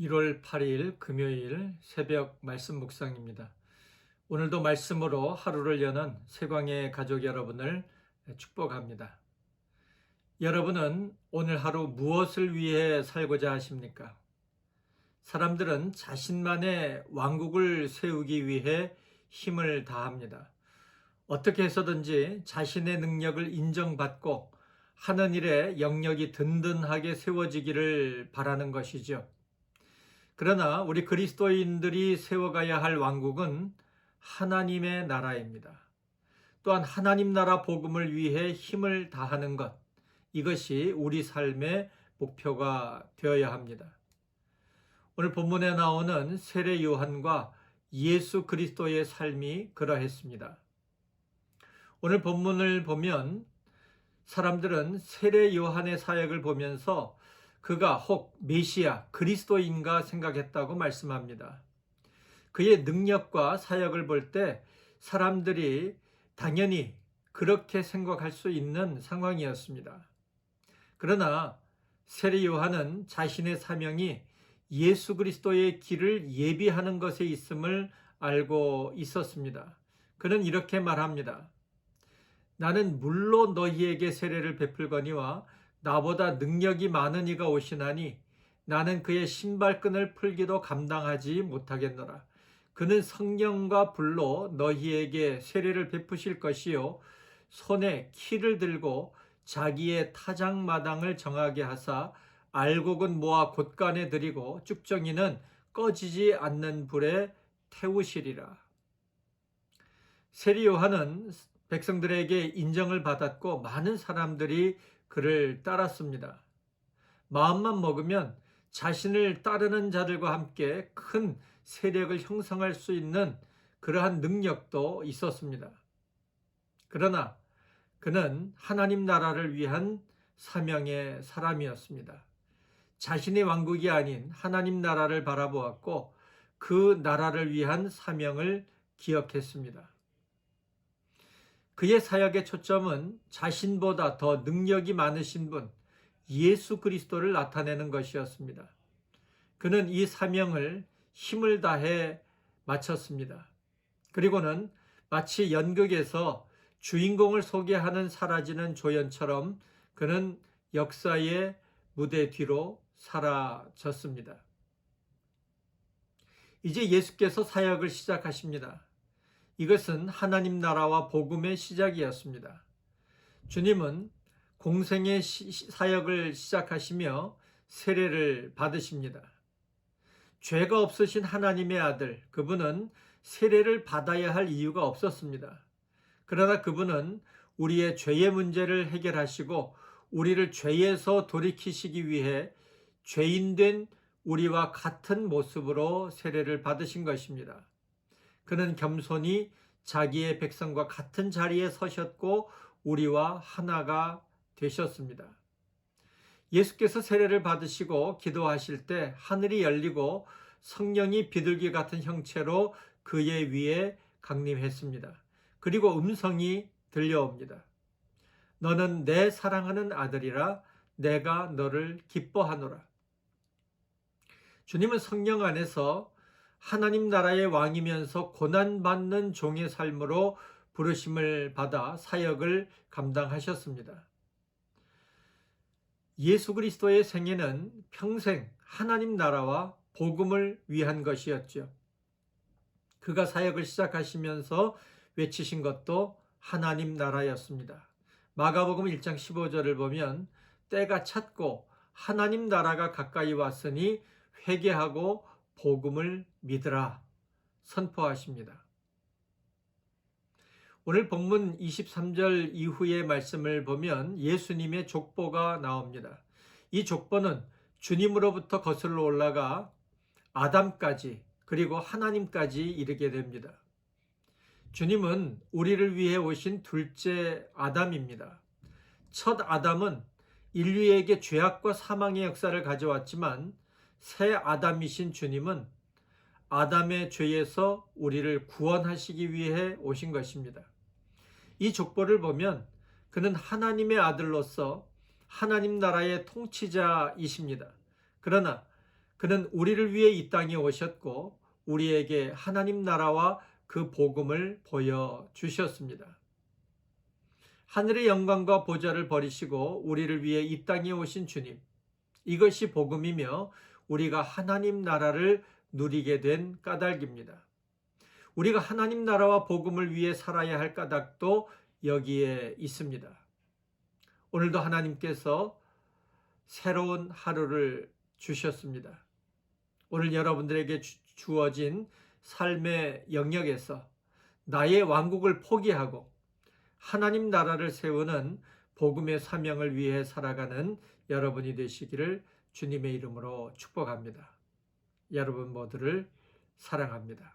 1월 8일 금요일 새벽 말씀 묵상입니다. 오늘도 말씀으로 하루를 여는 세광의 가족 여러분을 축복합니다. 여러분은 오늘 하루 무엇을 위해 살고자 하십니까? 사람들은 자신만의 왕국을 세우기 위해 힘을 다합니다. 어떻게 해서든지 자신의 능력을 인정받고 하는 일에 영역이 든든하게 세워지기를 바라는 것이죠. 그러나 우리 그리스도인들이 세워가야 할 왕국은 하나님의 나라입니다. 또한 하나님 나라 복음을 위해 힘을 다하는 것, 이것이 우리 삶의 목표가 되어야 합니다. 오늘 본문에 나오는 세례 요한과 예수 그리스도의 삶이 그러했습니다. 오늘 본문을 보면 사람들은 세례 요한의 사역을 보면서 그가 혹 메시아, 그리스도인가 생각했다고 말씀합니다. 그의 능력과 사역을 볼 때 사람들이 당연히 그렇게 생각할 수 있는 상황이었습니다. 그러나 세례 요한은 자신의 사명이 예수 그리스도의 길을 예비하는 것에 있음을 알고 있었습니다. 그는 이렇게 말합니다. 나는 물로 너희에게 세례를 베풀거니와 나보다 능력이 많은 이가 오시나니 나는 그의 신발끈을 풀기도 감당하지 못하겠노라. 그는 성령과 불로 너희에게 세례를 베푸실 것이요 손에 키를 들고 자기의 타작마당을 정하게 하사 알곡은 모아 곳간에 들이고 쭉정이는 꺼지지 않는 불에 태우시리라. 세례 요한은 백성들에게 인정을 받았고 많은 사람들이 그를 따랐습니다. 마음만 먹으면 자신을 따르는 자들과 함께 큰 세력을 형성할 수 있는 그러한 능력도 있었습니다. 그러나 그는 하나님 나라를 위한 사명의 사람이었습니다. 자신의 왕국이 아닌 하나님 나라를 바라보았고 그 나라를 위한 사명을 기억했습니다. 그의 사역의 초점은 자신보다 더 능력이 많으신 분, 예수 그리스도를 나타내는 것이었습니다. 그는 이 사명을 힘을 다해 마쳤습니다. 그리고는 마치 연극에서 주인공을 소개하는 사라지는 조연처럼 그는 역사의 무대 뒤로 사라졌습니다. 이제 예수께서 사역을 시작하십니다. 이것은 하나님 나라와 복음의 시작이었습니다. 주님은 공생의 사역을 시작하시며 세례를 받으십니다. 죄가 없으신 하나님의 아들, 그분은 세례를 받아야 할 이유가 없었습니다. 그러나 그분은 우리의 죄의 문제를 해결하시고 우리를 죄에서 돌이키시기 위해 죄인된 우리와 같은 모습으로 세례를 받으신 것입니다. 그는 겸손히 자기의 백성과 같은 자리에 서셨고 우리와 하나가 되셨습니다. 예수께서 세례를 받으시고 기도하실 때 하늘이 열리고 성령이 비둘기 같은 형체로 그의 위에 강림했습니다. 그리고 음성이 들려옵니다. 너는 내 사랑하는 아들이라 내가 너를 기뻐하노라. 주님은 성령 안에서 하나님 나라의 왕이면서 고난받는 종의 삶으로 부르심을 받아 사역을 감당하셨습니다. 예수 그리스도의 생애는 평생 하나님 나라와 복음을 위한 것이었죠. 그가 사역을 시작하시면서 외치신 것도 하나님 나라였습니다. 마가복음 1장 15절을 보면 때가 찼고 하나님 나라가 가까이 왔으니 회개하고 복음을 믿으라 선포하십니다. 오늘 본문 23절 이후의 말씀을 보면 예수님의 족보가 나옵니다. 이 족보는 주님으로부터 거슬러 올라가 아담까지 그리고 하나님까지 이르게 됩니다. 주님은 우리를 위해 오신 둘째 아담입니다. 첫 아담은 인류에게 죄악과 사망의 역사를 가져왔지만 새 아담이신 주님은 아담의 죄에서 우리를 구원하시기 위해 오신 것입니다. 이 족보를 보면 그는 하나님의 아들로서 하나님 나라의 통치자이십니다. 그러나 그는 우리를 위해 이 땅에 오셨고 우리에게 하나님 나라와 그 복음을 보여주셨습니다. 하늘의 영광과 보좌를 버리시고 우리를 위해 이 땅에 오신 주님, 이것이 복음이며 우리가 하나님 나라를 누리게 된 까닭입니다. 우리가 하나님 나라와 복음을 위해 살아야 할 까닭도 여기에 있습니다. 오늘도 하나님께서 새로운 하루를 주셨습니다. 오늘 여러분들에게 주어진 삶의 영역에서 나의 왕국을 포기하고 하나님 나라를 세우는 복음의 사명을 위해 살아가는 여러분이 되시기를 주님의 이름으로 축복합니다. 여러분 모두를 사랑합니다.